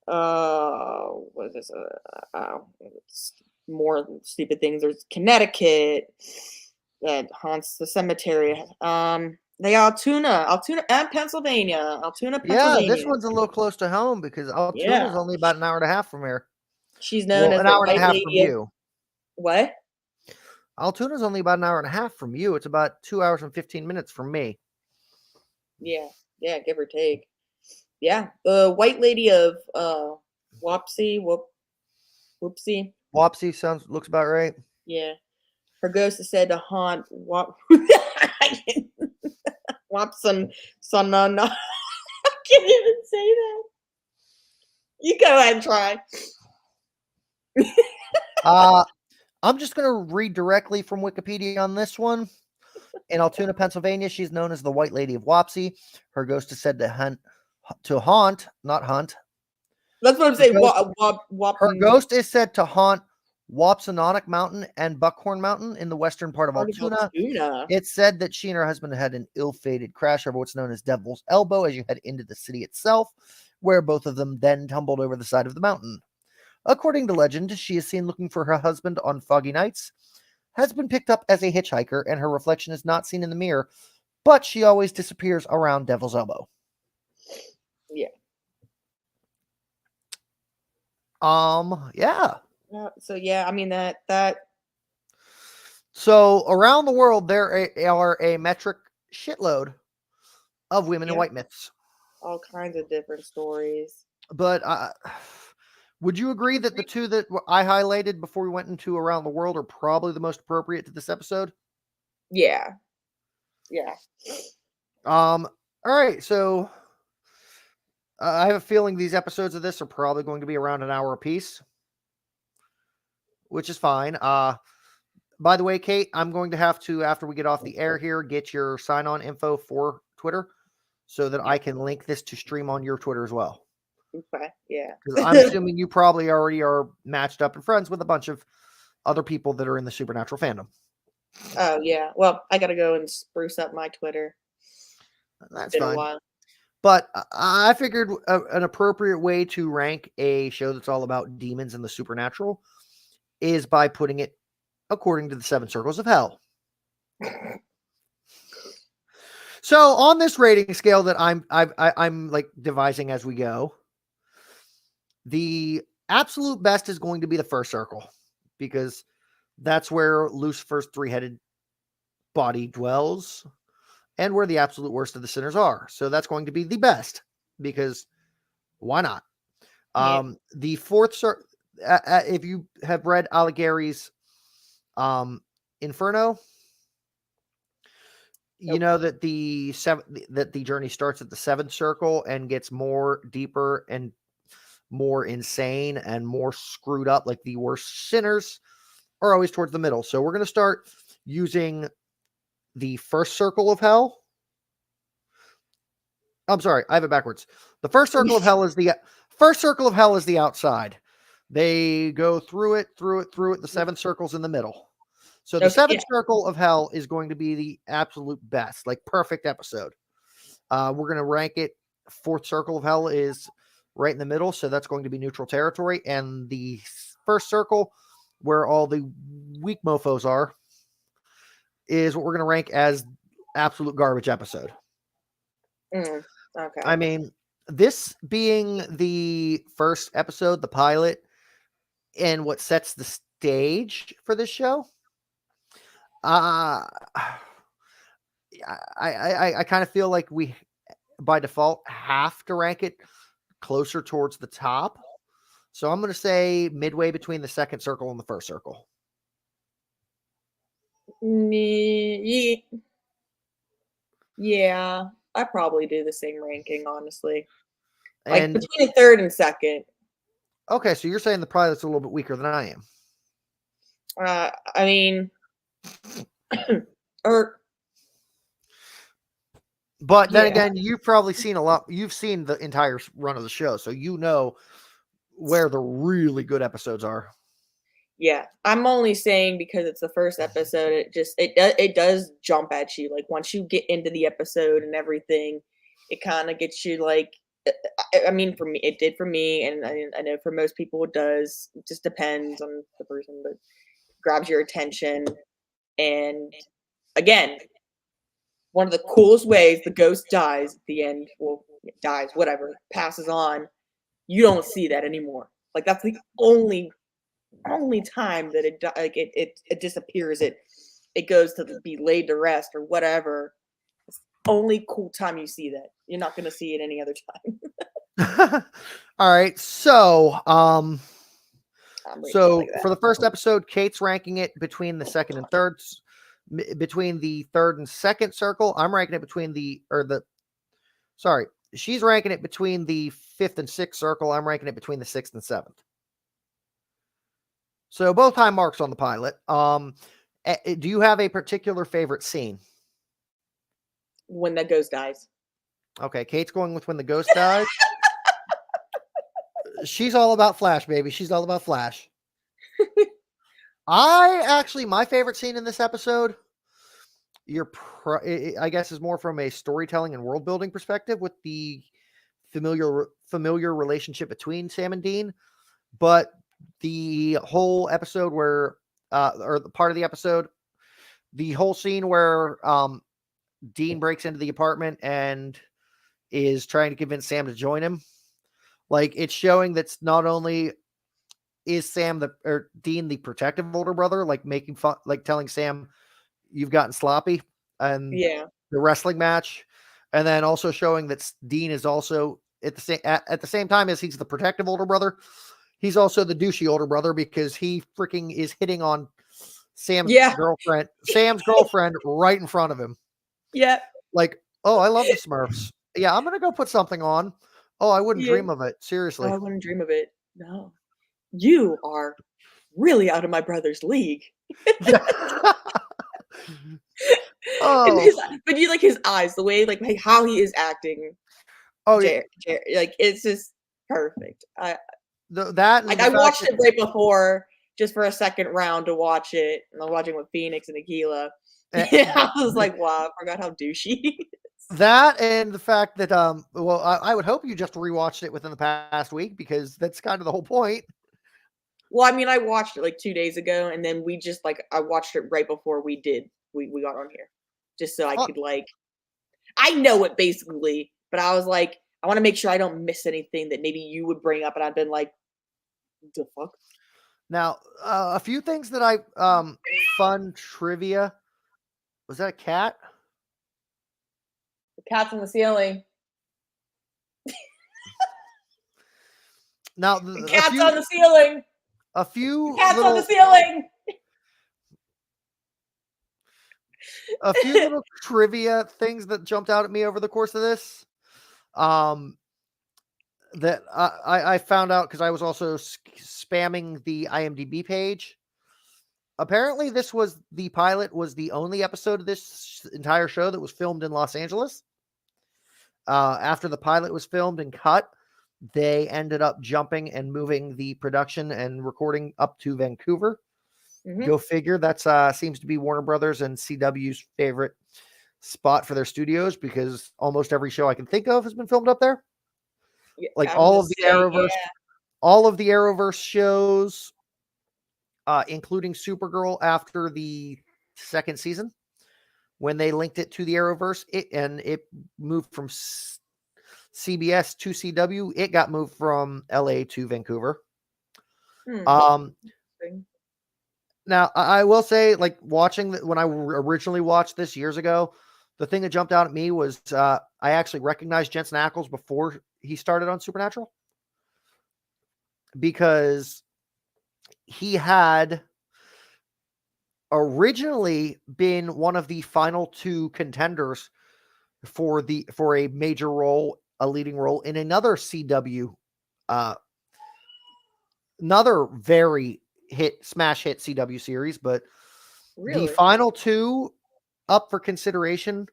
What is this? It's more stupid things. There's Connecticut that haunts the cemetery. The Altoona, and Pennsylvania. Altoona, Pennsylvania. Yeah, this one's a little close to home because Altoona is only about an hour and a half from here. She's known as an the hour and a White half Lady from you. What? Altoona's only about an hour and a half from you. It's about 2 hours and 15 minutes from me. Yeah, give or take. Yeah, the White Lady of Wopsy. Wopsy looks about right. Yeah, her ghost is said to haunt Wopson Sonana. I can't even say that. You go ahead and try. I'm just going to read directly from Wikipedia on this one. In Altoona, Pennsylvania, she's known as the White Lady of Wopsy. Her ghost is said to haunt, not hunt. That's what I'm saying. Her ghost is said to haunt Wapsanonoc Mountain and Buckhorn Mountain in the western part of Altoona. It's said that she and her husband had an ill-fated crash over what's known as Devil's Elbow as you head into the city itself, where both of them then tumbled over the side of the mountain. According to legend, she is seen looking for her husband on foggy nights, has been picked up as a hitchhiker, and her reflection is not seen in the mirror, but she always disappears around Devil's Elbow. Yeah. Yeah. So yeah, I mean that. So around the world, there are a metric shitload of women in white myths. All kinds of different stories. But would you agree that the two that I highlighted before we went into around the world are probably the most appropriate to this episode? Yeah. All right. So I have a feeling these episodes of this are probably going to be around an hour apiece, which is fine. By the way, Kate, I'm going to have to, after we get off the air here, get your sign-on info for Twitter so that I can link this to stream on your Twitter as well. Okay, yeah. Because I'm assuming you probably already are matched up and friends with a bunch of other people that are in the supernatural fandom. Oh, yeah. Well, I got to go and spruce up my Twitter. That's fine. But I figured an appropriate way to rank a show that's all about demons and the supernatural is by putting it according to the 7 circles of hell. So on this rating scale that I'm like devising as we go, the absolute best is going to be the first circle, because that's where Lucifer's 3-headed body dwells and where the absolute worst of the sinners are. So that's going to be the best, because why not? Yeah. The fourth circle, if you have read Alighieri's Inferno, you know that the journey starts at the 7th circle and gets more deeper and more insane and more screwed up. Like the worst sinners are always towards the middle. So we're going to start using the first circle of hell. I'm sorry, I have it backwards. The first circle of hell is the outside. They go through it. The 7th circle's in the middle. So the 7th circle of hell is going to be the absolute best, like perfect episode. We're going to rank it. 4th circle of hell is right in the middle. So that's going to be neutral territory. And the first circle, where all the weak mofos are, is what we're going to rank as absolute garbage episode. Okay. I mean, this being the first episode, the pilot, and what sets the stage for this show, I kind of feel like we, by default, have to rank it closer towards the top. So I'm going to say midway between the second circle and the first circle. Yeah, I probably do the same ranking, honestly. And like between third and second. Okay, so you're saying the pilot's a little bit weaker than I am. I mean, but then again, you've probably seen a lot. You've seen the entire run of the show, so you know where the really good episodes are. Yeah, I'm only saying because it's the first episode. It does jump at you. Like once you get into the episode and everything, it kind of gets you like. I mean, for me, it did for me, and I know for most people it does. It just depends on the person, but grabs your attention. And again, one of the coolest ways the ghost dies at the end, well, dies, whatever, passes on. You don't see that anymore. Like that's the only time that it disappears. It goes to be laid to rest or whatever. It's the only cool time you see that. You're not going to see it any other time. All right, so for the first episode, Kate's ranking it between the second and third, between the third and second circle. I'm ranking it between she's ranking it between the fifth and sixth circle. I'm ranking it between the sixth and seventh. So both high marks on the pilot. Do you have a particular favorite scene? When the ghost dies. Okay, Kate's going with when the ghost dies. She's all about Flash, baby. She's all about Flash. My favorite scene in this episode, I guess, is more from a storytelling and world building perspective with the familiar relationship between Sam and Dean. But the whole episode or the part of the episode, the whole scene where Dean breaks into the apartment and is trying to convince Sam to join him. Like, it's showing that's not only is Dean the protective older brother, like making fun, like telling Sam you've gotten sloppy and the wrestling match, and then also showing that Dean is also at the same time as he's the protective older brother, he's also the douchey older brother because he freaking is hitting on Sam's girlfriend right in front of him. Yeah. Like, oh, I love the Smurfs. Yeah, I'm gonna go put something on. Oh, I wouldn't dream of it. Seriously. Oh, I wouldn't dream of it. No. You are really out of my brother's league. But you like his eyes, the way like how he is acting. Oh yeah. Like it's just perfect. I watched it right before just for a second round to watch it. And I'm watching with Phoenix and Aquila. I was like, wow, I forgot how douchey he is. That and the fact that I would hope you just rewatched it within the past week because that's kind of the whole point. Well, I mean, I watched it like 2 days ago, and then we just I watched it right before we got on here, just so I could I know it basically, but I was like, I want to make sure I don't miss anything that maybe you would bring up, and I've been like, the fuck. Now, a few things that I fun trivia. Was that a cat? The cat's on the ceiling. Now, the cat's on the ceiling. A few cats on the ceiling. A few little trivia things that jumped out at me over the course of this. That I found out because I was also spamming the IMDb page. Apparently, the pilot was the only episode of this entire show that was filmed in Los Angeles. After the pilot was filmed and cut, they ended up jumping and moving the production and recording up to Vancouver. Mm-hmm. Go figure. That's seems to be Warner Brothers and CW's favorite spot for their studios because almost every show I can think of has been filmed up there. Yeah, like all of the Arrowverse shows, including Supergirl after the second season, when they linked it to the Arrowverse, it moved from CBS to CW. It got moved from LA to Vancouver. Now, I will say, like, watching when I originally watched this years ago, the thing that jumped out at me was I actually recognized Jensen Ackles before he started on Supernatural, because he had originally been one of the final 2 contenders for a major role, a leading role in another CW, another very smash hit CW series, but the final 2 up for consideration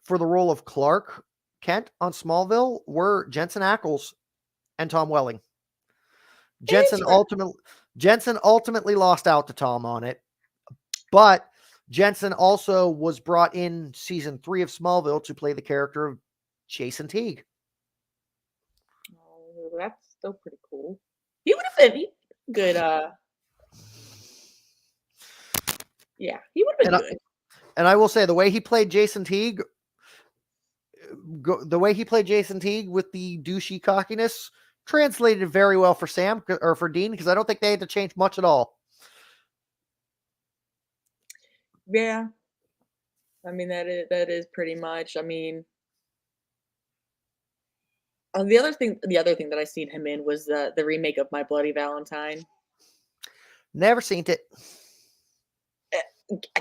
for the role of Clark Kent on Smallville were Jensen Ackles and Tom Welling. Jensen ultimately lost out to Tom on it, but Jensen also was brought in season 3 of Smallville to play the character of Jason Teague. Oh, that's still pretty cool. He would have been good. Yeah, he would have been good. And I will say, the way he played Jason Teague with the douchey cockiness translated very well for Sam or for Dean, because I don't think they had to change much at all. Yeah, I mean that is pretty much. I mean, the other thing that I seen him in was the remake of My Bloody Valentine. Never seen it.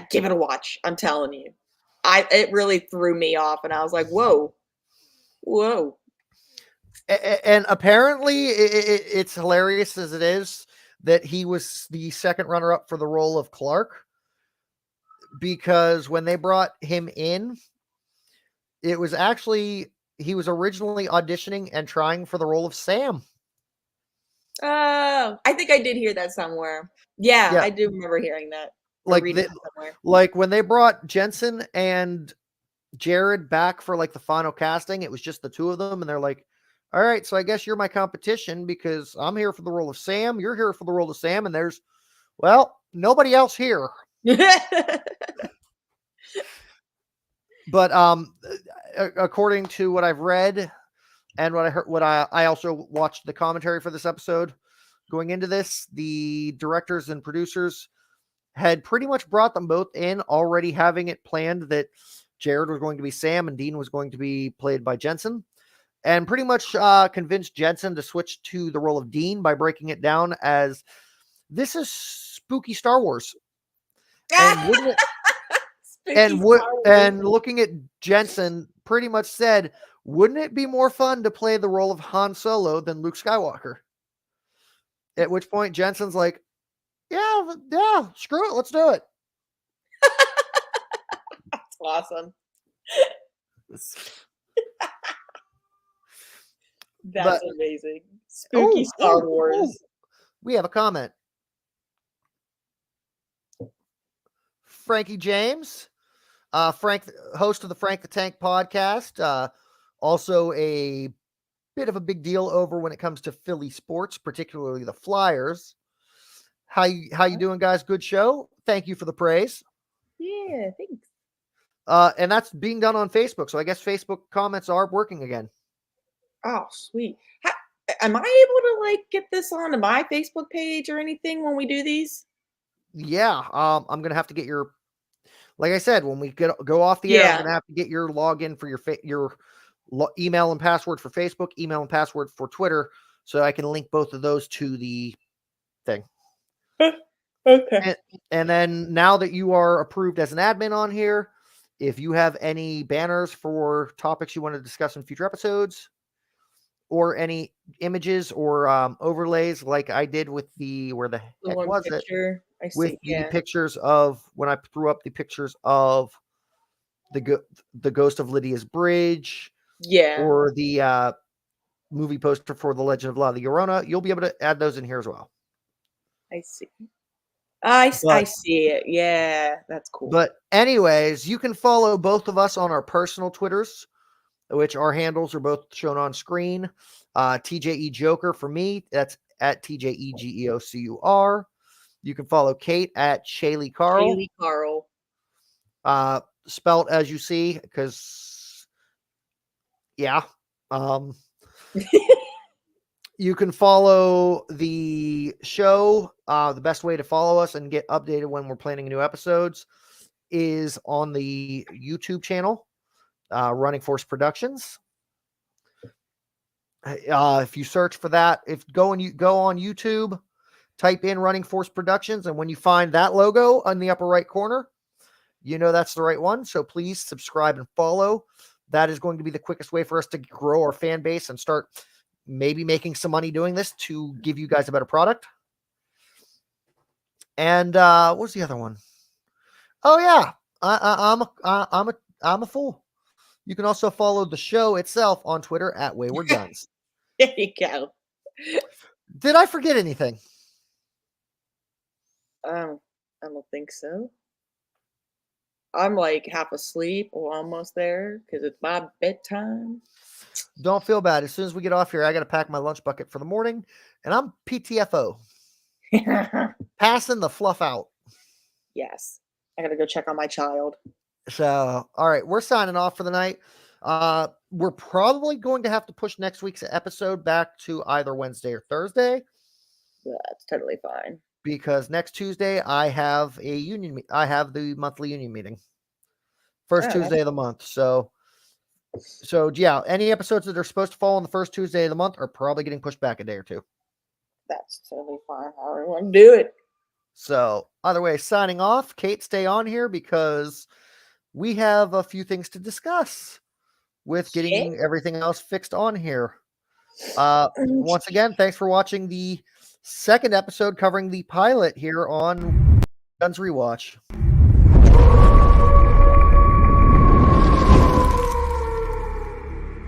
Give it a watch. I'm telling you, it really threw me off, and I was like, whoa. And apparently, it's hilarious as it is that he was the second runner-up for the role of Clark, because when they brought him in, it was actually, he was originally auditioning and trying for the role of Sam. Oh, I think I did hear that somewhere. Yeah. I do remember hearing that. Like when they brought Jensen and Jared back for like the final casting, it was just the 2 of them, and they're like, all right, so I guess you're my competition, because I'm here for the role of Sam, you're here for the role of Sam, and there's, well, nobody else here. But according to what I've read and what I heard, I also watched the commentary for this episode. Going into this, the directors and producers had pretty much brought them both in, already having it planned that Jared was going to be Sam and Dean was going to be played by Jensen, and pretty much convinced Jensen to switch to the role of Dean by breaking it down as, this is spooky Star Wars. And wouldn't it, and looking at Jensen, pretty much said, wouldn't it be more fun to play the role of Han Solo than Luke Skywalker? At which point Jensen's like, yeah, screw it, let's do it. That's awesome. That's amazing. Spooky Star Wars. We have a comment. Frankie James, Frank, host of the Frank the Tank podcast, also a bit of a big deal over when it comes to Philly sports, particularly the Flyers. How you doing, guys? Good show. Thank you for the praise. Yeah, thanks. And that's being done on Facebook, so I guess Facebook comments are working again. Oh, sweet. Am I able to like get this onto my Facebook page or anything when we do these? Yeah, I'm gonna have to get your, like I said, when we go off the air, I'm gonna have to get your login for your email and password for Facebook, email and password for Twitter, so I can link both of those to the thing. Okay. And then now that you are approved as an admin on here, if you have any banners for topics you want to discuss in future episodes, or any images or overlays like I did with the, where the heck was picture, it? With the pictures of, when I threw up the pictures of the Ghost of Lydia's Bridge, or the movie poster for The Legend of La Llorona, you'll be able to add those in here as well. I see. I see it. Yeah, that's cool. But anyways, you can follow both of us on our personal Twitters, which our handles are both shown on screen. TJE Joker for me, that's at TJEGEOCUR. You can follow Kate at Shaylee Carl. Spelt as you see, because yeah. You can follow the show. The best way to follow us and get updated when we're planning new episodes is on the YouTube channel, Running Force Productions. If you search for that, go on YouTube, type in Running Force Productions, and when you find that logo on the upper right corner, you know that's the right one. So please subscribe and follow. That is going to be the quickest way for us to grow our fan base and start maybe making some money doing this to give you guys a better product. And what was the other one? Oh yeah, I'm a fool. You can also follow the show itself on Twitter at Wayward Guns. There you go. Did I forget anything? I don't think so. I'm like half asleep or almost there because it's my bedtime. Don't feel bad. As soon as we get off here, I got to pack my lunch bucket for the morning, and I'm PTFO. Passing the fluff out. Yes. I got to go check on my child. So, all right, we're signing off for the night. We're probably going to have to push next week's episode back to either Wednesday or Thursday. That's totally fine. Because next Tuesday I have I have the monthly union meeting. First Tuesday of the month. So yeah, any episodes that are supposed to fall on the first Tuesday of the month are probably getting pushed back a day or two. That's totally fine. However you want to do it. So, either way, signing off. Kate, stay on here because we have a few things to discuss with getting everything else fixed on here. Once again, thanks for watching the second episode covering the pilot here on Guns Rewatch.